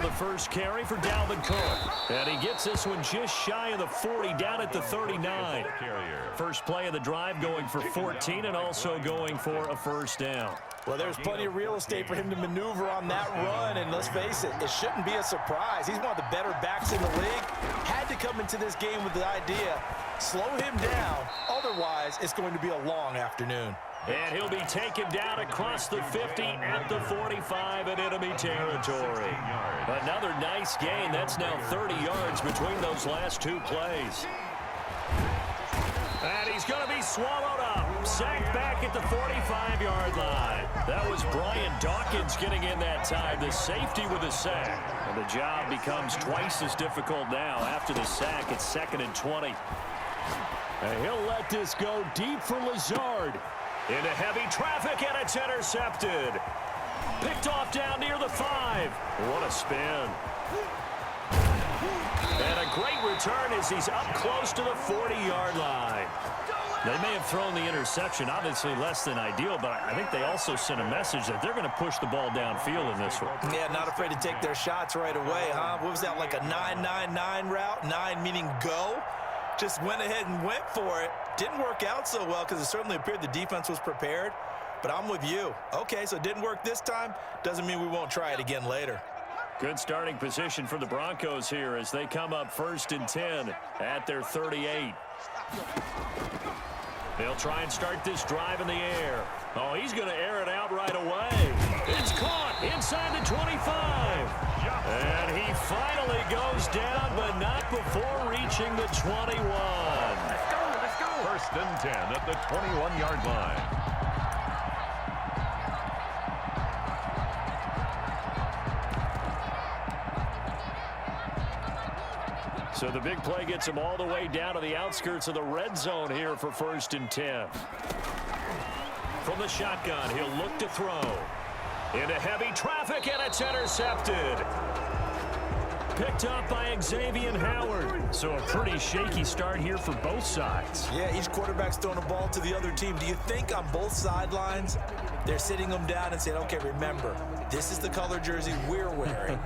the first carry for Dalvin Cook. And he gets this one just shy of the 40, down at the 39. First play of the drive going for 14 and also going for a first down. Well, there's plenty of real estate for him to maneuver on that run, and let's face it, it shouldn't be a surprise. He's one of the better backs in the league. Had to come into this game with the idea, slow him down, otherwise it's going to be a long afternoon. And he'll be taken down across the 50 at the 45 in enemy territory. Another nice gain. That's now 30 yards between those last two plays. And he's going to be swallowed up. Sacked back at the 45-yard line. That was Brian Dawkins getting in that time, the safety with a sack. And the job becomes twice as difficult now after the sack. It's 2nd and 20. And he'll let this go deep for Lazard. Into heavy traffic, and it's intercepted. Picked off down near the 5. What a spin. And a great return as he's up close to the 40-yard line. They may have thrown the interception, obviously less than ideal, but I think they also sent a message that they're going to push the ball downfield in this one. Yeah, not afraid to take their shots right away, huh? What was that, like a 9-9-9 route? 9 meaning go? Just went ahead and went for it. Didn't work out so well because it certainly appeared the defense was prepared. But I'm with you. Okay, so it didn't work this time. Doesn't mean we won't try it again later. Good starting position for the Broncos here as they come up 1st and 10 at their 38. They'll try and start this drive in the air. Oh, he's going to air it out right away. It's caught inside the 25. And he finally goes down, but not before reaching the 21. Let's go, let's go. 1st and 10 at the 21-yard line. So the big play gets him all the way down to the outskirts of the red zone here for 1st and 10. From the shotgun, he'll look to throw. Into heavy traffic, and it's intercepted. Picked up by Xavier Howard. So a pretty shaky start here for both sides. Yeah, each quarterback's throwing a ball to the other team. Do you think on both sidelines they're sitting them down and saying, okay, remember, this is the color jersey we're wearing.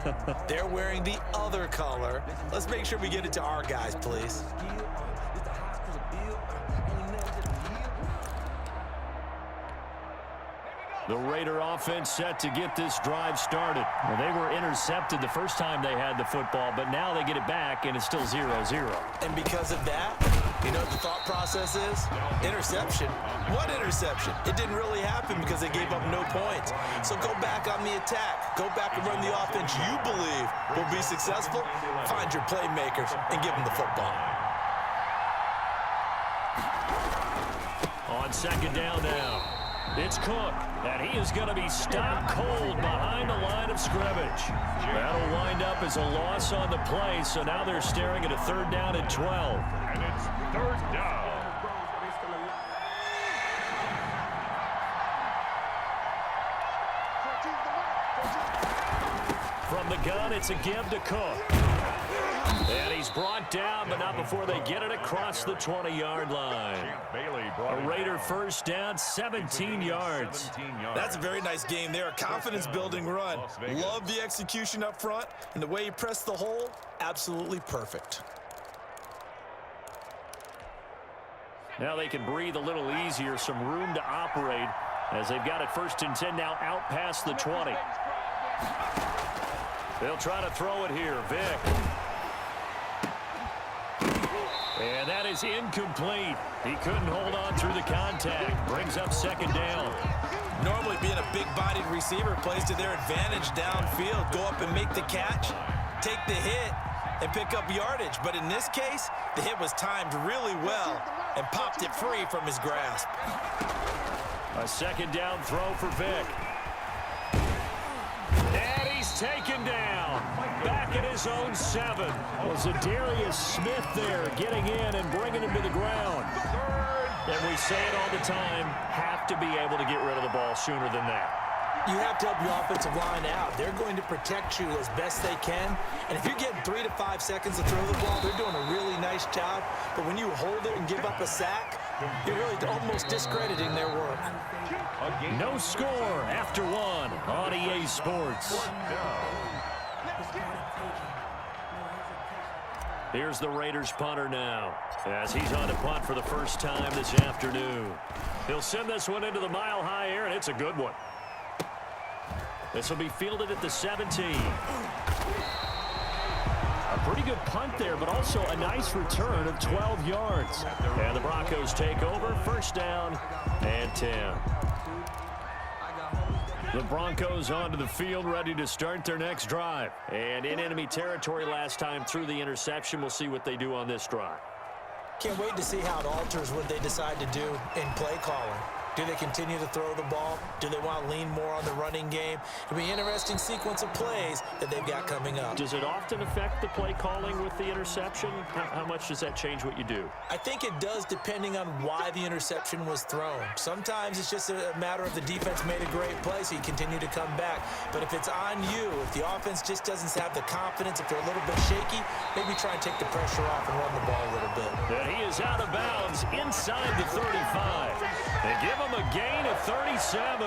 They're wearing the other color. Let's make sure we get it to our guys, please. The Raider offense set to get this drive started. Well, they were intercepted the first time they had the football, but now they get it back, and it's still 0-0. And because of that, you know what the thought process is? Interception. What interception? It didn't really happen because they gave up no points. So go back on the attack. Go back and run the offense you believe will be successful. Find your playmakers and give them the football. On 2nd down now. It's Cook, and he is going to be stopped cold behind the line of scrimmage. That'll wind up as a loss on the play, so now they're staring at a 3rd down and 12. And it's 3rd down. From the gun, it's a give to Cook. And he's brought down, but not before they get it across the 20-yard line. A Raider 1st down, 17 yards. That's a very nice game there. A confidence-building run. Love the execution up front, and the way he pressed the hole, absolutely perfect. Now they can breathe a little easier, some room to operate as they've got it 1st and 10 now out past the 20. They'll try to throw it here. Vick. And that is incomplete. He couldn't hold on through the contact. Brings up 2nd down. Normally being a big-bodied receiver plays to their advantage downfield. Go up and make the catch, take the hit, and pick up yardage. But in this case, the hit was timed really well and popped it free from his grasp. A 2nd down throw for Vick. And he's taken down. Back at his own 7. Was Darius Smith there getting in and bringing him to the ground. And we say it all the time, have to be able to get rid of the ball sooner than that. You have to help your offensive line out. They're going to protect you as best they can. And if you're getting 3 to 5 seconds to throw the ball, they're doing a really nice job. But when you hold it and give up a sack, you're really almost discrediting their work. No score after 1 on EA Sports. Here's the Raiders punter now, as he's on to punt for the first time this afternoon. He'll send this one into the mile-high air, and it's a good one. This will be fielded at the 17. A pretty good punt there, but also a nice return of 12 yards. And the Broncos take over, first down and 10. The Broncos onto the field, ready to start their next drive. And in enemy territory last time through the interception. We'll see what they do on this drive. Can't wait to see how it alters what they decide to do in play calling. Do they continue to throw the ball? Do they want to lean more on the running game? It'll be an interesting sequence of plays that they've got coming up. Does it often affect the play calling with the interception? How much does that change what you do? I think it does, depending on why the interception was thrown. Sometimes it's just a matter of the defense made a great play, so you continue to come back. But if it's on you, if the offense just doesn't have the confidence, if they're a little bit shaky, maybe try and take the pressure off and run the ball a little bit. And he is out of bounds inside the 35. They give him a gain of 37.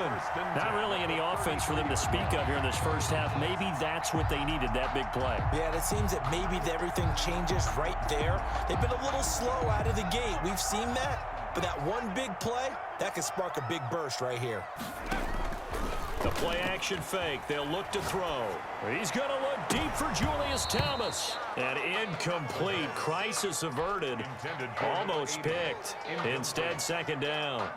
Not really any offense for them to speak of here in this first half. Maybe that's what they needed, that big play. Yeah, and it seems that maybe everything changes right there. They've been a little slow out of the gate. We've seen that. But that one big play, that could spark a big burst right here. The play action fake. They'll look to throw. He's going to look deep for Julius Thomas. And incomplete. Crisis averted. Almost picked. Instead, second down.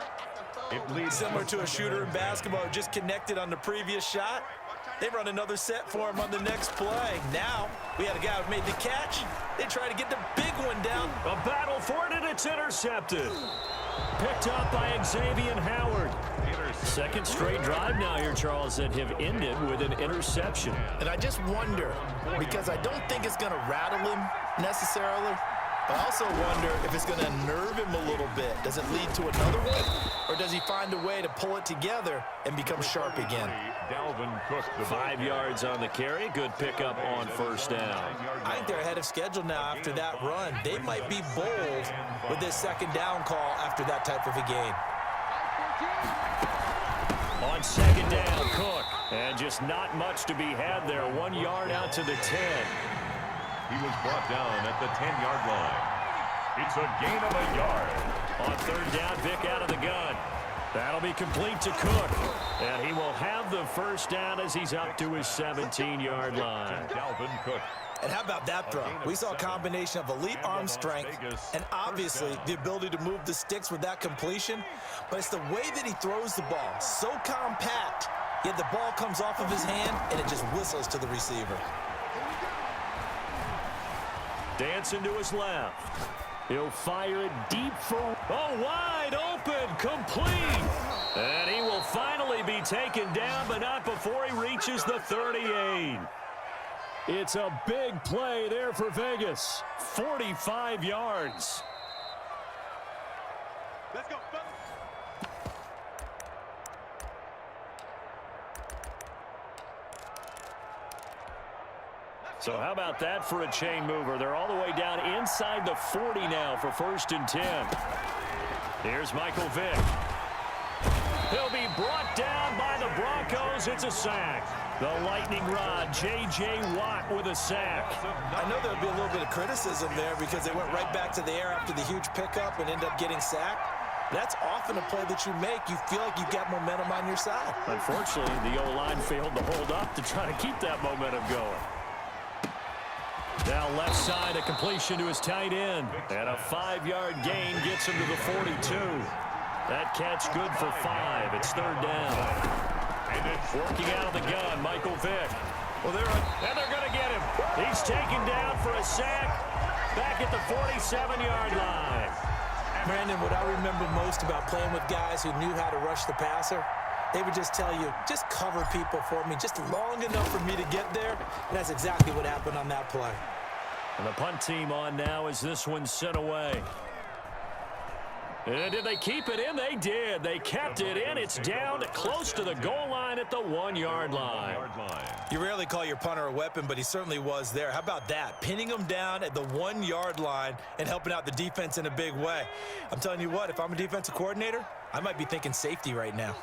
Similar to a shooter in basketball who just connected on the previous shot. They run another set for him on the next play. Now, we had a guy who made the catch. They try to get the big one down. A battle for it, and it's intercepted. Picked up by Xavier Howard. Second straight drive now here, Charles, that have ended with an interception. And I just wonder, because I don't think it's going to rattle him necessarily, but I also wonder if it's going to nerve him a little bit. Does it lead to another one, or does he find a way to pull it together and become sharp again? 5 yards on the carry. Good pickup on first down. I think they're ahead of schedule now after that run. They might be bold with this second down call after that type of a gain. On second down, Cook. And just not much to be had there. 1 yard out to the 10. He was brought down at the 10-yard line. It's a gain of a yard. On third down, Vic out of the gun. That'll be complete to Cook. And he will have the first down as he's up to his 17-yard line. Dalvin Cook. And how about that throw? We saw a combination of elite arm strength and obviously the ability to move the sticks with that completion. But it's the way that he throws the ball. So compact, yet the ball comes off of his hand and it just whistles to the receiver. Dancing to his left. He'll fire it deep for... Oh, wide open, complete. And he will finally be taken down, but not before he reaches the 38. It's a big play there for Vegas. 45 yards. Let's go. So how about that for a chain mover? They're all the way down inside the 40 now for first and 10. Here's Michael Vick. He'll be brought down by the Broncos. It's a sack. The lightning rod, J.J. Watt with a sack. I know there'll be a little bit of criticism there because they went right back to the air after the huge pickup and ended up getting sacked. That's often a play that you make. You feel like you've got momentum on your side. Unfortunately, the O-line failed to hold up to try to keep that momentum going. Now left side, a completion to his tight end. And a 5-yard gain gets him to the 42. That catch good for 5. It's third down. Working out of the gun, Michael Vick. Well, and they're going to get him. He's taken down for a sack back at the 47-yard line. Brandon, what I remember most about playing with guys who knew how to rush the passer, they would just tell you, just cover people for me, just long enough for me to get there. And that's exactly what happened on that play. And the punt team on now as this one's sent away. And did they keep it in? They did. They kept it in. It's down close to the goal line at the 1-yard line. You rarely call your punter a weapon, but he certainly was there. How about that? Pinning him down at the 1-yard line and helping out the defense in a big way. I'm telling you what, if I'm a defensive coordinator, I might be thinking safety right now.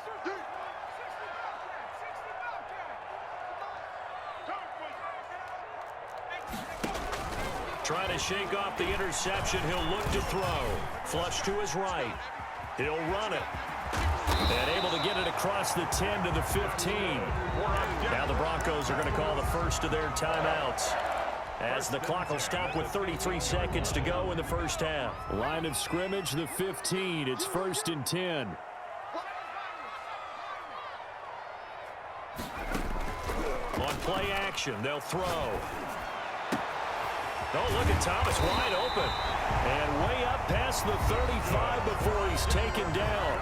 Trying to shake off the interception. He'll look to throw. Flush to his right. He'll run it. And able to get it across the 10 to the 15. Now the Broncos are going to call the first of their timeouts, as the clock will stop with 33 seconds to go in the first half. Line of scrimmage, the 15. It's 1st and 10. On play action, they'll throw. Oh, look at Thomas, wide open. And way up past the 35 before he's taken down.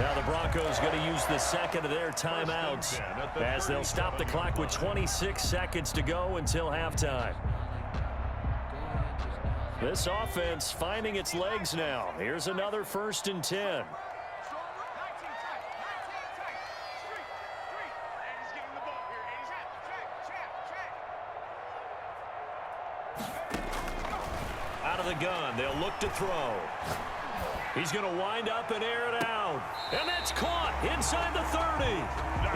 Now the Broncos going to use the second of their timeouts, as they'll stop the clock with 26 seconds to go until halftime. This offense finding its legs now. Here's another 1st and 10. Out of the gun, they'll look to throw. He's going to wind up and air it out. And that's caught inside the 30.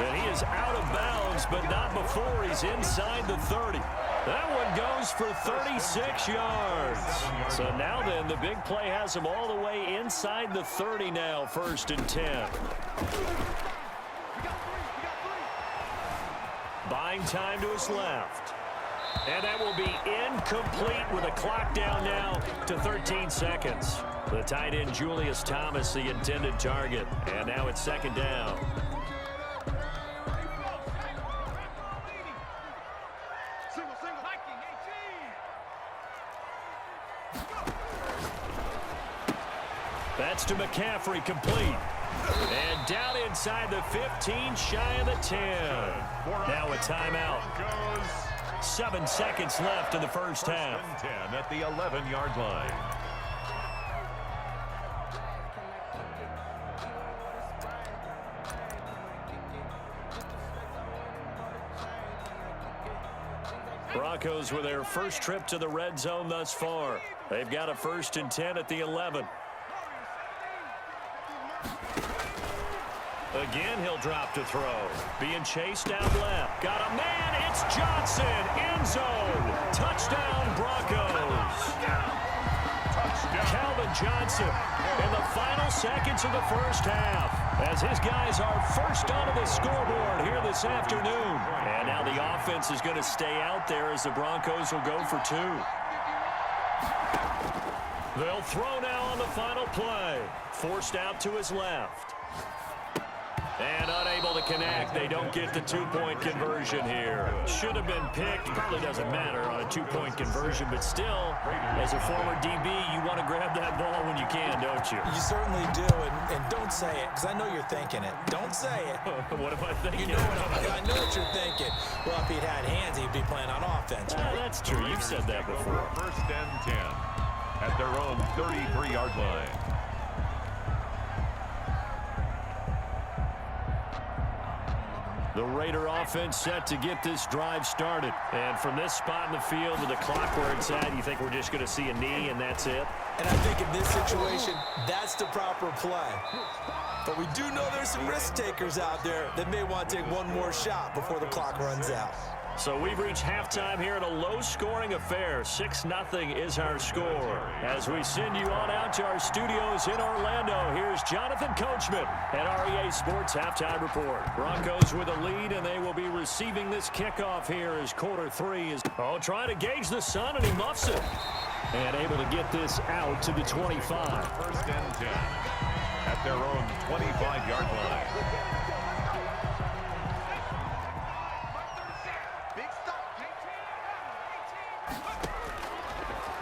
And he is out of bounds, but not before he's inside the 30. That one goes for 36 yards. So now then, the big play has him all the way inside the 30 now, 1st and 10. Buying time to his left. And that will be incomplete with a clock down now to 13 seconds. The tight end, Julius Thomas, the intended target. And now it's 2nd down. That's to McCaffrey, complete. And down inside the 15, shy of the 10. Now a timeout. 7 seconds left in the first half. 10 at the 11-yard line. Broncos with their first trip to the red zone thus far. They've got a 1st and 10 at the 11. Again, he'll drop to throw. Being chased down left. Got a man. It's Johnson. End zone. Touchdown, Broncos. Calvin Johnson in the final seconds of the first half, as his guys are first onto the scoreboard here this afternoon. And now the offense is going to stay out there as the Broncos will go for 2. They'll throw now on the final play. Forced out to his left. And unable to connect. They don't get the 2-point conversion here. Should have been picked. Probably doesn't matter on a 2-point conversion, but still, as a former DB, you want to grab that ball when you can, don't you? You certainly do, and don't say it, because I know you're thinking it. Don't say it. What am I thinking? You know I know what you're thinking. Well, if he'd had hands, he'd be playing on offense. Right? That's true. You've said that before. 1st and 10 at their own 33-yard line. The Raider offense set to get this drive started. And from this spot in the field with the clock where it's at, you think we're just going to see a knee and that's it? And I think in this situation, that's the proper play. But we do know there's some risk takers out there that may want to take one more shot before the clock runs out. So we've reached halftime here in a low-scoring affair. 6-0 is our score. As we send you on out to our studios in Orlando, here's Jonathan Coachman at REA Sports Halftime Report. Broncos with a lead, and they will be receiving this kickoff here as quarter 3 is trying to gauge the sun, and he muffs it. And able to get this out to the 25. 1st and 10 at their own 25-yard line.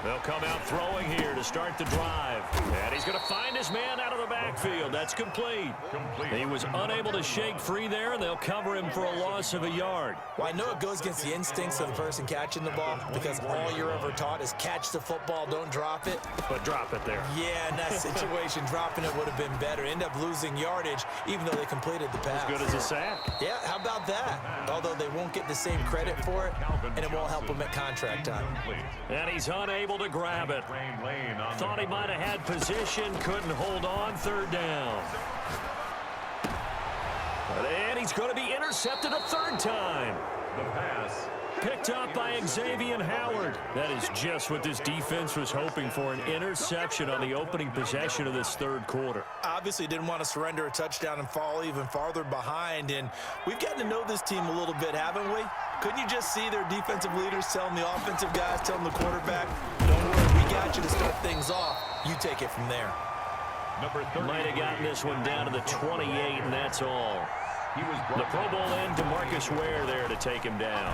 They'll come out throwing here to start the drive. And he's going to find his man out of the backfield. That's complete. He was unable to shake free there, and they'll cover him for a loss of a yard. Well, I know it goes against the instincts of the person catching the ball, because all you're ever taught is catch the football, don't drop it. But drop it there. Yeah, in that situation, dropping it would have been better. End up losing yardage, even though they completed the pass. As good as a sack. Yeah, how about that? Although they won't get the same credit for it, and it won't help them at contract time. And he's unable to grab it. Thought he might have had position, couldn't hold on. 3rd down. And he's going to be intercepted a 3rd time. The pass picked up by Xavier Howard. That is just what this defense was hoping for, an interception on the opening possession of this third quarter. Obviously didn't want to surrender a touchdown and fall even farther behind, and we've gotten to know this team a little bit, haven't we? Couldn't you just see their defensive leaders telling the offensive guys, telling the quarterback, don't worry, we got you to start things off. You take it from there. Number 30. Might have gotten this one down to the 28, and that's all. He was The Pro Bowl end to Marcus Ware there to take him down.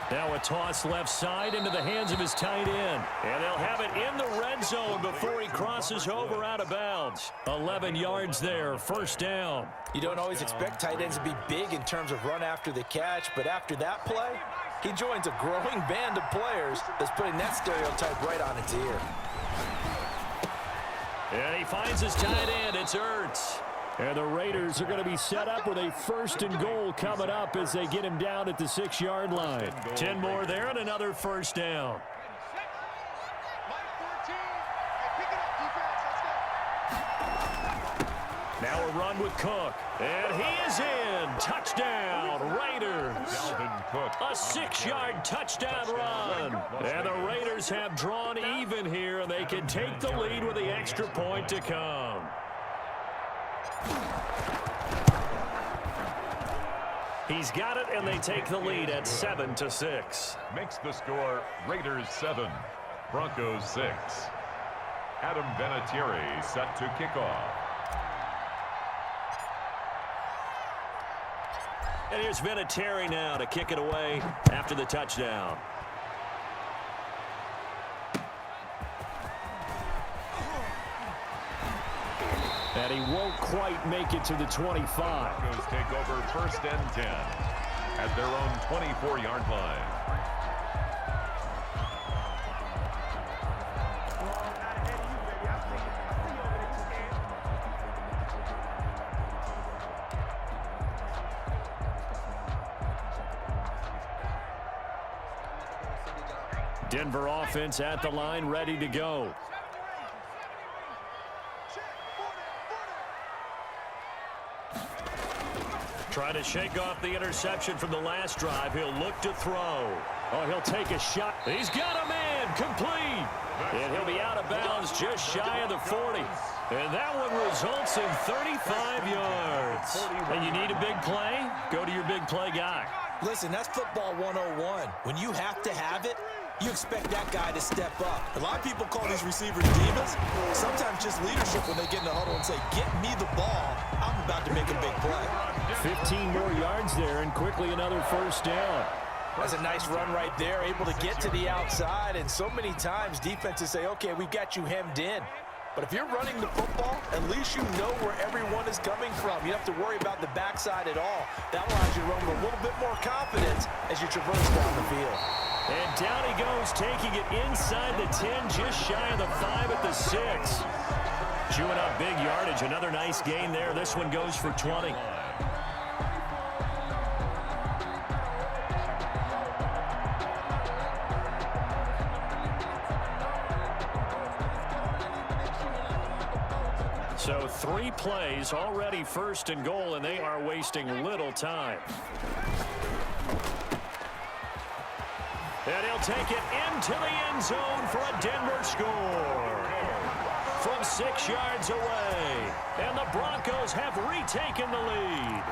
Now a toss left side into the hands of his tight end. And they'll have it in the red zone before he crosses over out of bounds. 11 yards there, first down. You don't always expect tight ends to be big in terms of run after the catch, but after that play, he joins a growing band of players that's putting that stereotype right on its ear. And he finds his tight end. It's Ertz. And the Raiders are going to be set up with a first and goal coming up as they get him down at the 6-yard line. 10 more there and another first down. Now a run with Cook. And he is in. Touchdown, Raiders. A 6-yard touchdown run. And the Raiders have drawn even here, and they can take the lead with the extra point to come. He's got it, and they take the lead at 7-6. Makes the score Raiders 7, Broncos 6. Adam Vinatieri set to kick off. And here's Vinatieri now to kick it away after the touchdown. And he won't quite make it to the 25. Broncos take over first and 10 at their own 24-yard line. Denver offense at the line, ready to go. Trying to shake off the interception from the last drive. He'll look to throw. Oh, he'll take a shot. He's got a man, complete. And he'll be out of bounds just shy of the 40. And that one results in 35 yards. And you need a big play? Go to your big play guy. Listen, that's football 101. When you have to have it, you expect that guy to step up. A lot of people call these receivers divas. Sometimes just leadership when they get in the huddle and say, get me the ball. I'm about to make a big play. 15 more yards there and quickly another first down. That's a nice run right there, able to get to the outside. And so many times defenses say, okay, we've got you hemmed in. But if you're running the football, at least you know where everyone is coming from. You don't have to worry about the backside at all. That allows you to run with a little bit more confidence as you traverse down the field. And down he goes, taking it inside the 10, just shy of the 5 at the 6. Chewing up big yardage. Another nice gain there. This one goes for 20. So 3 plays, already first and goal, and they are wasting little time. And he'll take it into the end zone for a Denver score. From 6 yards away. And the Broncos have retaken the lead.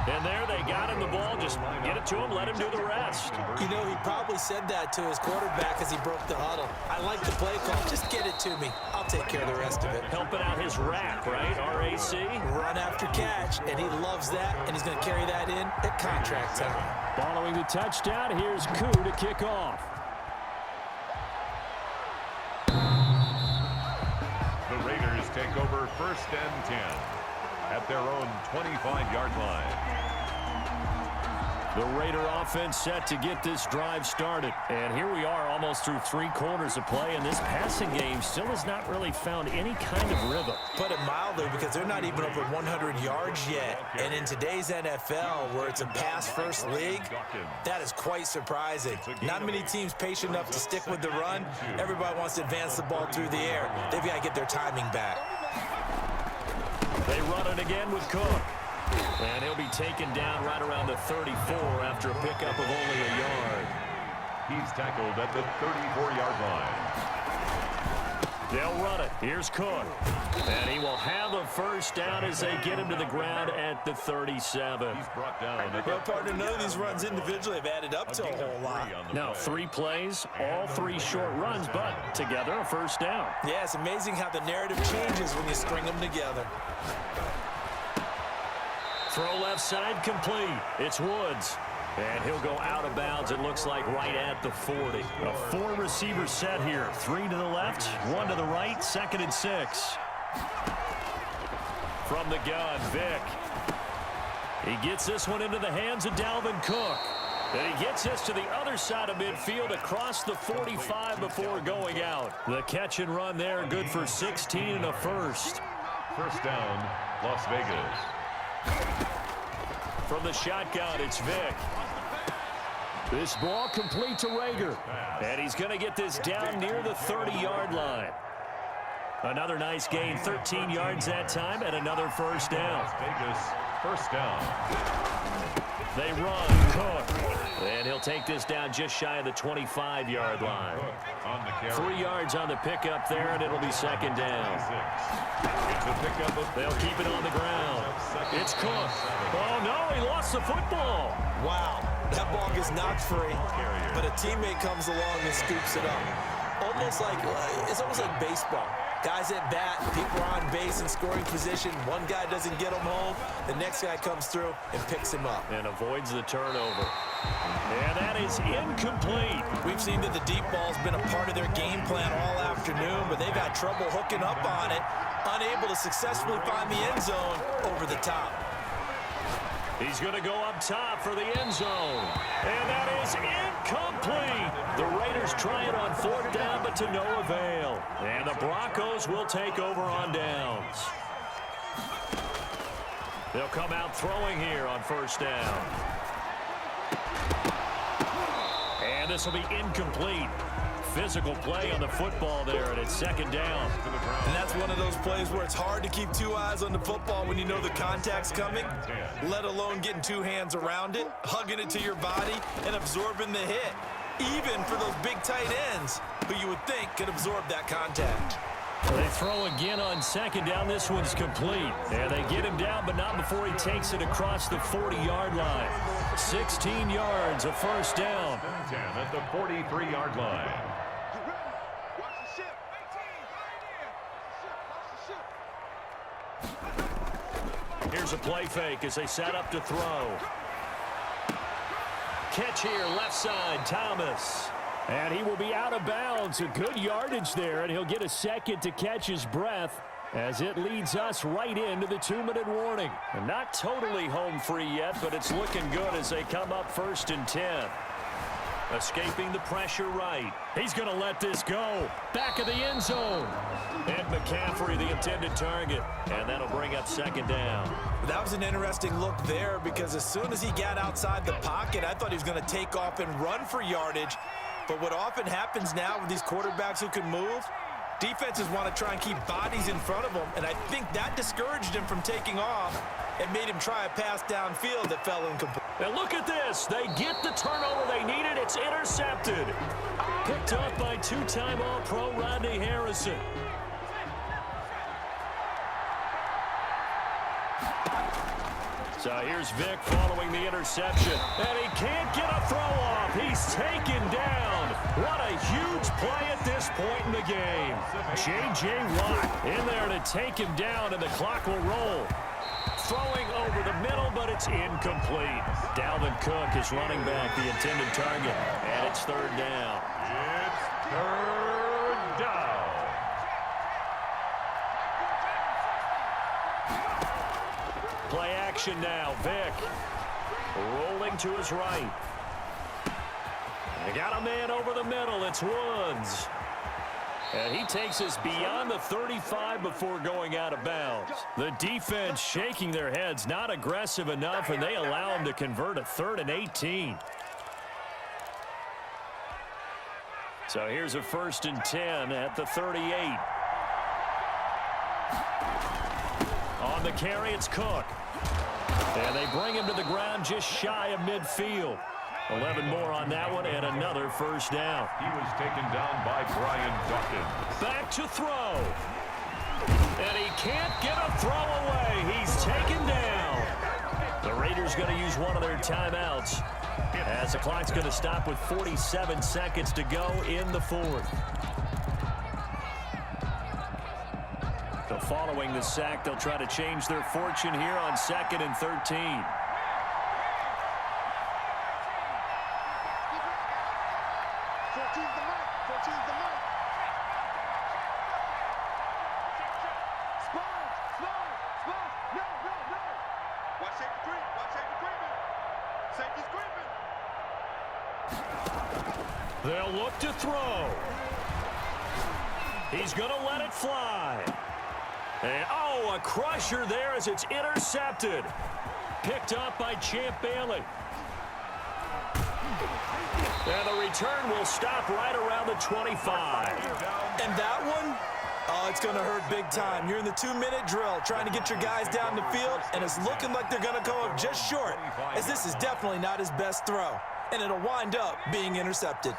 And there they got him the ball. Just get it to him, let him do the rest. You know, he probably said that to his quarterback as he broke the huddle. I like the play call. Just get it to me. I'll take care of the rest of it. Helping out his rack, right? R-A-C? Run after catch, and he loves that, and he's going to carry that in at contract time. Following the touchdown, here's Koo to kick off. The Raiders take over first and 10 at their own 25-yard line. The Raider offense set to get this drive started. And here we are almost through 3 quarters of play, and this passing game still has not really found any kind of rhythm. Put it mildly, because they're not even over 100 yards yet. And in today's NFL, where it's a pass-first league, that is quite surprising. Not many teams patient enough to stick with the run. Everybody wants to advance the ball through the air. They've got to get their timing back. They run it again with Cook. And he'll be taken down right around the 34 after a pickup of only a yard. He's tackled at the 34-yard line. They'll run it. Here's Cook. And he will have a first down as they get him to the ground at the 37. He's brought down at Well, partner, none of these runs individually have added up to a whole lot. Now, 3 plays, all 3 short runs, but together a first down. Yeah, it's amazing how the narrative changes when you string them together. Throw left side complete. It's Woods. And he'll go out of bounds, it looks like, right at the 40. A 4-receiver set here. 3 to the left, 1 to the right, 2nd and 6. From the gun, Vick. He gets this one into the hands of Dalvin Cook. And he gets this to the other side of midfield across the 45 before going out. The catch and run there, good for 16 and a first. First down, Las Vegas. From the shotgun, it's Vick. This ball complete to Rager. And he's going to get this down near the 30-yard line. Another nice gain, 13 yards that time, and another first down. Las Vegas, first down. They run, Cook. And he'll take this down just shy of the 25-yard line. On the carry. 3 yards on the pickup there, and it'll be second down. It's a pickup of They'll keep it on the ground. It's Cook. Oh, no, he lost the football. Wow, that ball gets knocked free, but a teammate comes along and scoops it up. It's almost like baseball. Guys at bat, people are on base in scoring position. One guy doesn't get him home. The next guy comes through and picks him up. And avoids the turnover. And that is incomplete. We've seen that the deep ball's been a part of their game plan all afternoon, but they've had trouble hooking up on it, unable to successfully find the end zone over the top. He's going to go up top for the end zone. And that is incomplete. The Raiders try it on 4th down, but to no avail. And the Broncos will take over on downs. They'll come out throwing here on first down. And this will be incomplete. Physical play on the football there, and it's second down. And that's one of those plays where it's hard to keep 2 eyes on the football when you know the contact's coming, let alone getting 2 hands around it, hugging it to your body, and absorbing the hit, even for those big tight ends who you would think could absorb that contact. They throw again on second down. This one's complete. And they get him down, but not before he takes it across the 40-yard line. 16 yards, a first down. 10 at the 43-yard line. Here's a play fake as they set up to throw. Catch here, left side, Thomas. And he will be out of bounds. A good yardage there, and he'll get a second to catch his breath as it leads us right into the 2-minute warning. And not totally home free yet, but it's looking good as they come up 1st and 10. Escaping the pressure right. He's going to let this go. Back of the end zone. And McCaffrey, the intended target. And that'll bring up second down. That was an interesting look there because as soon as he got outside the pocket, I thought he was going to take off and run for yardage. But what often happens now with these quarterbacks who can move, defenses want to try and keep bodies in front of them, and I think that discouraged him from taking off and made him try a pass downfield that fell incomplete. And look at this. They get the turnover they needed. It's intercepted. Picked up by 2-time All-Pro Rodney Harrison. So here's Vick following the interception. And he can't get a throw off. He's taken down. What a huge play at this point in the game. J.J. Watt in there to take him down, and the clock will roll. Throwing over the middle, but it's incomplete. Dalvin Cook is running back, the intended target, and it's 3rd down. It's 3rd down. Play action now. Vick rolling to his right. They got a man over the middle. It's Woods. And he takes us beyond the 35 before going out of bounds. The defense shaking their heads, not aggressive enough, and they allow him to convert a 3rd and 18. So here's a 1st and 10 at the 38. On the carry, it's Cook. And they bring him to the ground just shy of midfield. 11 more on that one and another first down. He was taken down by Brian Dawkins. Back to throw. And he can't get a throw away. He's taken down. The Raiders going to use one of their timeouts as the clock's going to stop with 47 seconds to go in the fourth. So following the sack, they'll try to change their fortune here on 2nd and 13. They'll look to throw. He's going to let it fly. And, oh, a crusher there as it's intercepted. Picked up by Champ Bailey. And the return will stop right around the 25. And that one, oh, it's going to hurt big time. You're in the 2-minute drill trying to get your guys down the field, and it's looking like they're going to come up just short, as this is definitely not his best throw. And it'll wind up being intercepted.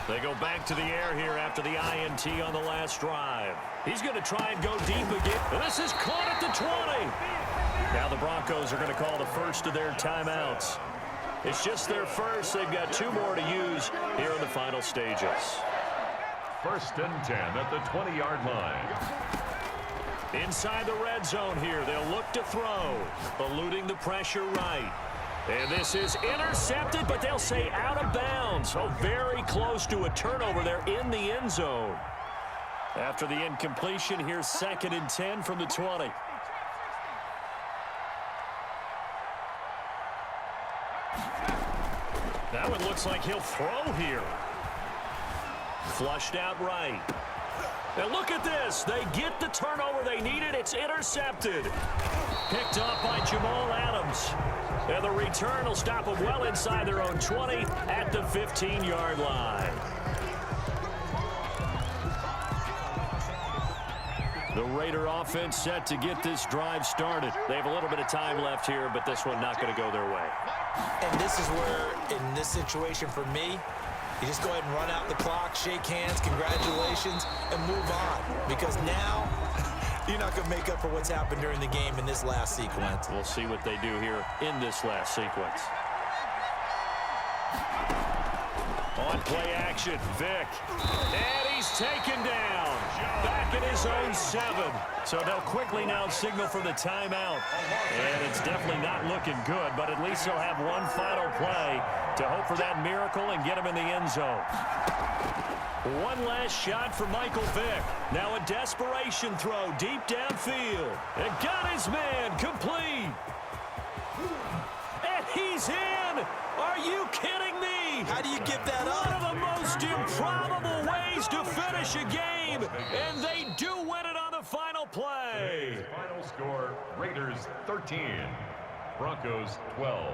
They go back to the air here after the INT on the last drive. He's going to try and go deep again. And this is caught at the 20. Now the Broncos are going to call the first of their timeouts. It's just their first. They've got 2 more to use here in the final stages. 1st and 10 at the 20-yard line. Inside the red zone here. They'll look to throw. Eluding the pressure right. And this is intercepted, but they'll say out of bounds. So very close to a turnover there in the end zone. After the incompletion, here's 2nd and 10 from the 20. That one looks like he'll throw here. Flushed out right. And look at this. They get the turnover they needed. It's intercepted. Picked up by Jamal Adams. And the return will stop them well inside their own 20 at the 15-yard line. The Raider offense set to get this drive started. They have a little bit of time left here, but this one not going to go their way. And this is where, in this situation for me, you just go ahead and run out the clock, shake hands, congratulations, and move on. Because now, you're not going to make up for what's happened during the game in this last sequence. We'll see what they do here in this last sequence. On play action, Vick. And he's taken down. Back at his own 7. So they'll quickly now signal for the timeout. And it's definitely not looking good, but at least they'll have one final play to hope for that miracle and get him in the end zone. One last shot for Michael Vick. Now a desperation throw deep downfield. And got his man complete. And he's in. Are you kidding me? How do you give that up? One of the most improbable ways to finish a game. And they do win it on the final play. Final score, Raiders 13, Broncos 12.